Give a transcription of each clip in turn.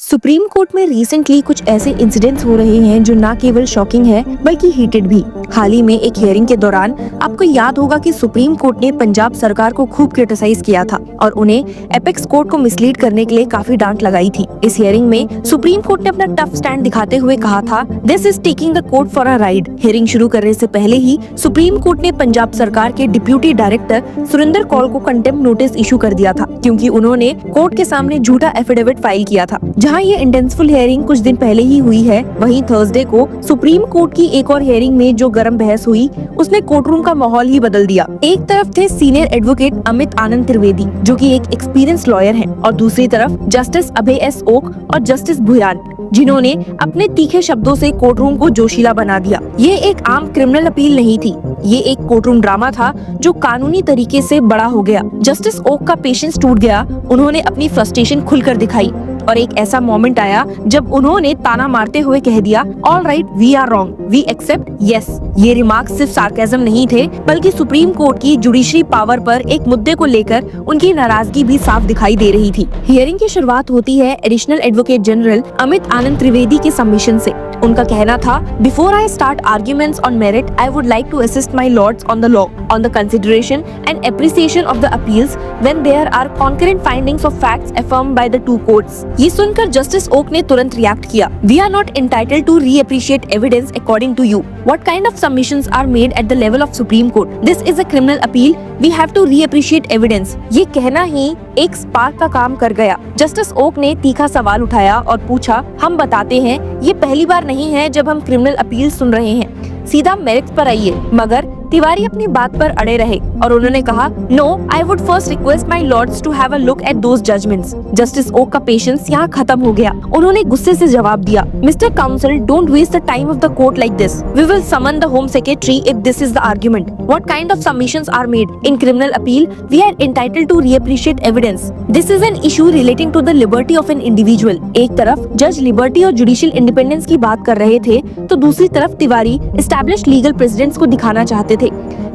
Supreme court में recently कुछ ऐसे इंसिडेंट्स हो रहे हैं जो न केवल शॉकिंग है बल्कि हीटेड भी। हाल ही में एक हियरिंग के दौरान आपको याद होगा कि सुप्रीम कोर्ट ने पंजाब सरकार को खूब क्रिटिसाइज किया था और उन्हें एपेक्स कोर्ट को मिसलीड करने के लिए काफी डांट लगाई थी। इस हियरिंग में सुप्रीम कोर्ट ने अपना टफ स्टैंड दिखाते हुए कहा था, this is taking the court for a ride. Hearing शुरू करने से पहले ही सुप्रीम कोर्ट ने पंजाब सरकार के डिप्यूटी डायरेक्टर सुरिंदर कौल को कंटेम्प्ट नोटिस इशू कर दिया था, क्योंकि उन्होंने कोर्ट के सामने झूठा एफिडेविट फाइल किया था। जहां ये इंटेंसफुल हियरिंग कुछ दिन पहले ही हुई है, वहीं थर्सडे को सुप्रीम कोर्ट की एक और हियरिंग में जो गर्म बहस हुई उसने कोर्टरूम का माहौल ही बदल दिया। एक तरफ थे सीनियर एडवोकेट अमित आनंद त्रिवेदी जो कि एक एक्सपीरियंस लॉयर हैं, और दूसरी तरफ जस्टिस अभय एस ओक और जस्टिस भुयान, जिन्होंने अपने तीखे शब्दों से कोर्टरूम को जोशीला बना दिया। ये एक आम क्रिमिनल अपील नहीं थी, ये एक कोर्टरूम ड्रामा था जो कानूनी तरीके से बड़ा हो गया। जस्टिस ओक का पेशेंस टूट गया, उन्होंने अपनी फ्रस्ट्रेशन खुलकर दिखाई और एक ऐसा मोमेंट आया जब उन्होंने ताना मारते हुए कह दिया, all right, we are wrong, we accept, yes. ये रिमार्क्स सिर्फ सार्केज्म नहीं थे, बल्कि सुप्रीम कोर्ट की जुडिशरी पावर पर एक मुद्दे को लेकर उनकी नाराजगी भी साफ दिखाई दे रही थी। हियरिंग की शुरुआत होती है additional advocate general Amit Anand Trivedi के सबमिशन से। उनका कहना था, before I start arguments on merit, I would like to assist my lords on the law, on the consideration and appreciation of the appeals when there are concurrent findings of facts affirmed by the two courts. ये सुनकर justice Oka ने तुरंत react किया, we are not entitled to reappreciate evidence according to you. What kind of submissions are made at the level of Supreme Court? This is a criminal appeal. We have to reappreciate evidence. ये कहना ही एक spark का काम कर गया। Justice Oka ने तीखा सवाल उठाया और पूछा, हम बताते हैं ये पहली बार नहीं है जब हम क्रिमिनल अपील सुन रहे हैं, सीधा मेरिट्स पर आइए। मगर तिवारी अपनी बात पर अड़े रहे और उन्होंने कहा, no, I would first request my lords to have a look at those judgments. Justice Oka का पेशेंस यहाँ खत्म हो गया। उन्होंने गुस्से से जवाब दिया, mister counsel, don't waste the time of the court like this. We will summon the home secretary if this is the argument. What kind of submissions are made in criminal appeal? We are entitled to reappreciate evidence. This is an issue relating to the liberty of an individual. एक तरफ जज liberty और judicial independence की बात कर रहे थे, तो दूसरी तरफ तिवारी एस्टैब्लिश्ड लीगल प्रेसिडेंट्स को दिखाना चाहते थे।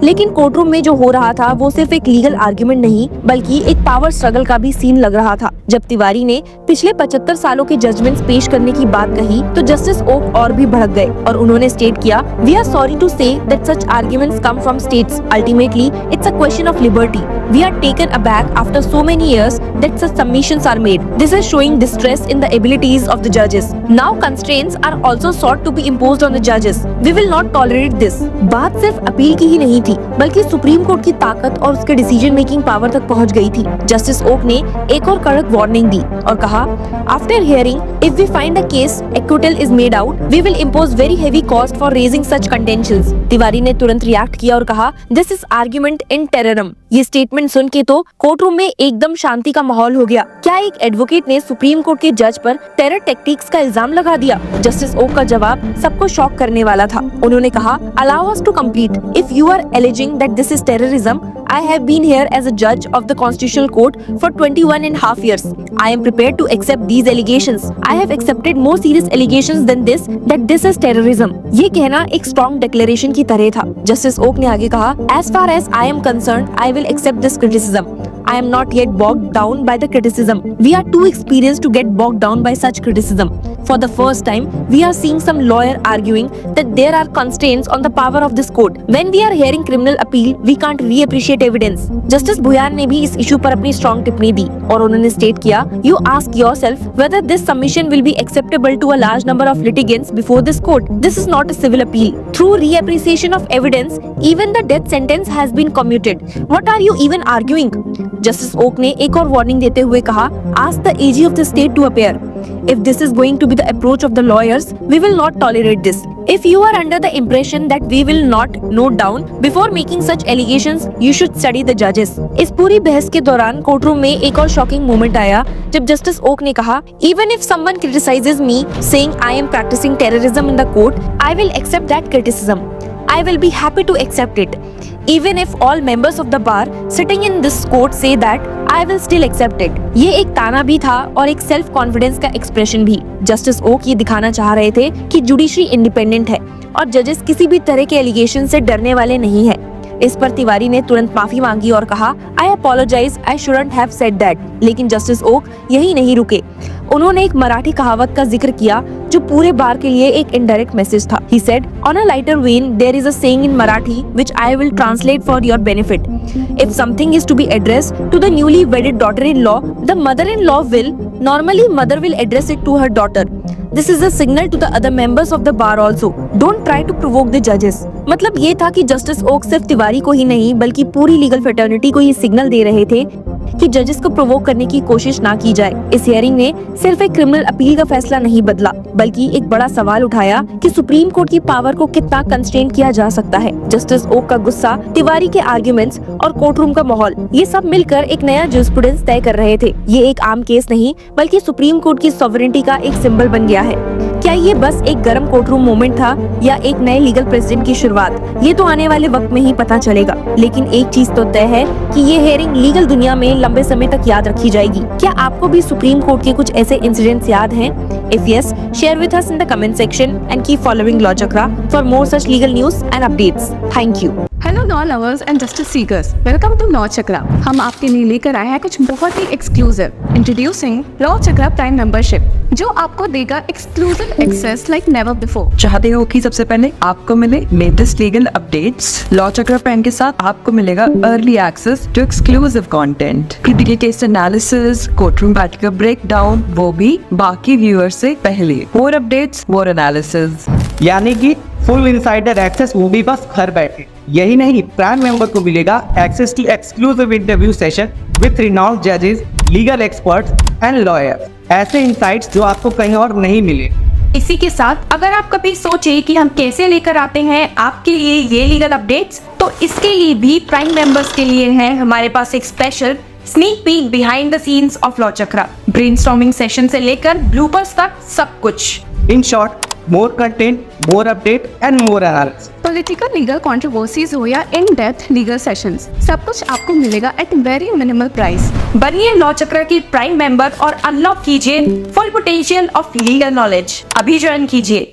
लेकिन कोर्टरूम में जो हो रहा था वो सिर्फ एक लीगल आर्ग्यूमेंट नहीं, बल्कि एक पावर स्ट्रगल का भी सीन लग रहा था। जब तिवारी ने पिछले 75 सालों के जजमेंट्स पेश करने की बात कही, तो जस्टिस ओक और भी भड़क गए और उन्होंने स्टेट किया, we are sorry to say that such arguments come from states. Ultimately it's a question of liberty. We are taken aback after so many years that such submissions are made. This is showing distress in the abilities of the judges. Now constraints are also sought to be imposed on the judges. We will not tolerate this. बात सिर्फ appeal की ही नहीं थी, बल्कि Supreme Court की ताकत और उसके डिसीजन मेकिंग पावर तक पहुंच गई थी। जस्टिस ओक ने एक और कड़क वार्निंग दी और कहा, after hearing, if we find a case acquittal is made out, we will impose very heavy cost for raising such contentions. Tiwari ने तुरंत रिएक्ट किया और कहा, this is argument in terrorism. ये स्टेटमेंट सुन के तो कोर्टरूम में एकदम शांति का माहौल हो गया। क्या एक एडवोकेट ने सुप्रीम कोर्ट के जज पर टेरर टेक्टिक्स का इल्जाम लगा दिया? जस्टिस ओक का जवाब सबको शॉक करने वाला था। उन्होंने कहा, allow us to complete. If you are alleging that this is terrorism, I have been here as a judge of the Constitutional Court for 21 and a half years. I am prepared to accept these allegations. I have accepted more serious allegations than this, that this is terrorism. ये कहना एक strong declaration की तरह था। Justice Oka ने आगे कहा, as far as I am concerned, I will accept this criticism. I am not yet bogged down by the criticism. We are too experienced to get bogged down by such criticism. For the first time, we are seeing some lawyer arguing that there are constraints on the power of this court. When we are hearing criminal appeal, we can't reappreciate evidence. Justice Bhuyan ने भी इस issue पर अपनी strong टिप्पणी दी और उन्होंने state किया, you ask yourself whether this submission will be acceptable to a large number of litigants before this court. This is not a civil appeal. Through reappreciation of evidence, even the death sentence has been commuted. What are you even arguing? Justice Oka ने एक और warning देते हुए कहा, ask the AG of the state to appear. If this is going to be the approach of the lawyers, we will not tolerate this. If you are under the impression that we will not note down before making such allegations, you should study the judges. इस पूरी बहस के दौरान courtroom में एक और shocking moment आया जब जस्टिस ओक ने कहा, even if someone criticizes me saying I am practicing terrorism in the court, I will accept that criticism. I will be happy to accept it. Even if all members of the bar sitting in this court say that, I will still accept it. ये एक ताना भी था और एक self confidence का expression भी। Justice okay ये दिखाना चाह रहे थे कि जुडिशरी इंडिपेंडेंट है और जजेस किसी भी तरह के एलिगेशन से डरने वाले नहीं है। इस पर तिवारी ने तुरंत माफी मांगी और कहा, I apologise, I shouldn't have said that. लेकिन जस्टिस ओक यही नहीं रुके। उन्होंने एक मराठी कहावत का जिक्र किया जो पूरे बार के लिए एक इनडायरेक्ट मैसेज था। He said, "On a lighter vein, there is a saying in Marathi which I will translate for your benefit. If something is to be addressed to the newly wedded daughter-in-law, the mother-in-law will mother will address it to her daughter. This is a signal to the other members of the bar also. Don't try to provoke the judges." मतलब ये था कि justice okay सिर्फ तिवारी को ही नहीं बल्कि पूरी legal fraternity को ये सिग्नल दे रहे थे कि जजेस को प्रोवोक करने की कोशिश ना की जाए। इस हियरिंग ने सिर्फ एक क्रिमिनल अपील का फैसला नहीं बदला बल्कि एक बड़ा सवाल उठाया कि सुप्रीम कोर्ट की पावर को कितना कंस्ट्रेन किया जा सकता है। जस्टिस ओक का गुस्सा, तिवारी के आर्ग्यूमेंट्स और कोर्टरूम का माहौल, ये सब मिलकर एक नया जूरिस्प्रूडेंस तय कर रहे थे। ये एक आम केस नहीं बल्कि सुप्रीम कोर्ट की सॉवरेनिटी का एक सिंबल बन गया है। क्या ये बस एक गर्म कोर्टरूम मोमेंट था या एक नए लीगल प्रेसिडेंट की शुरुआत, ये तो आने वाले वक्त में ही पता चलेगा। लेकिन एक चीज तो तय है कि ये हियरिंग लीगल दुनिया में लंबे समय तक याद रखी जाएगी। क्या आपको भी सुप्रीम कोर्ट के कुछ ऐसे इंसिडेंट्स याद हैं? If yes, share with us in the comment section and keep following Law Chakra for more such legal news and updates. Thank you. Hello law lovers and justice seekers, welcome to law Chakra. हम आपके लिए लेकर आए हैं कुछ बहुत ही exclusive. Introducing law Chakra prime membership, जो आपको देगा exclusive access like never before. चाहते हो कि सबसे पहले आपको मिले latest legal updates? Law Chakra prime के साथ आपको मिलेगा early access to exclusive content, critical case analysis, courtroom battle का ब्रेकडाउन, वो भी बाकी व्यूअर्स से पहले। मोर अपडेट्स, मोर एनालिसिस, यानी कि फुल इनसाइडर एक्सेस, वो भी बस घर बैठे। यही नहीं, प्राइम मेंबर को मिलेगा access to exclusive interview session with renowned जजेस, लीगल एक्सपर्ट्स एंड लॉयर्स। ऐसे इनसाइट्स जो आपको कहीं और नहीं मिले। इसी के साथ अगर आप कभी सोचे कि हम कैसे लेकर आते हैं आपके लिए ये लीगल अपडेट्स, तो इसके लिए भी प्राइम मेंबर्स के लिए है हमारे पास एक special sneak peek behind the scenes of law chakra. Brainstorming session से लेकर ब्लूपर्स तक सब कुछ। In short, more content, more update and more analysis. Political legal controversies हो या इन डेप्थ लीगल सेशंस, सब कुछ आपको मिलेगा एट वेरी मिनिमल प्राइस। बनिए लॉ चक्र की प्राइम मेंबर और अनलॉक कीजिए full potential of legal knowledge. अभी ज्वाइन कीजिए।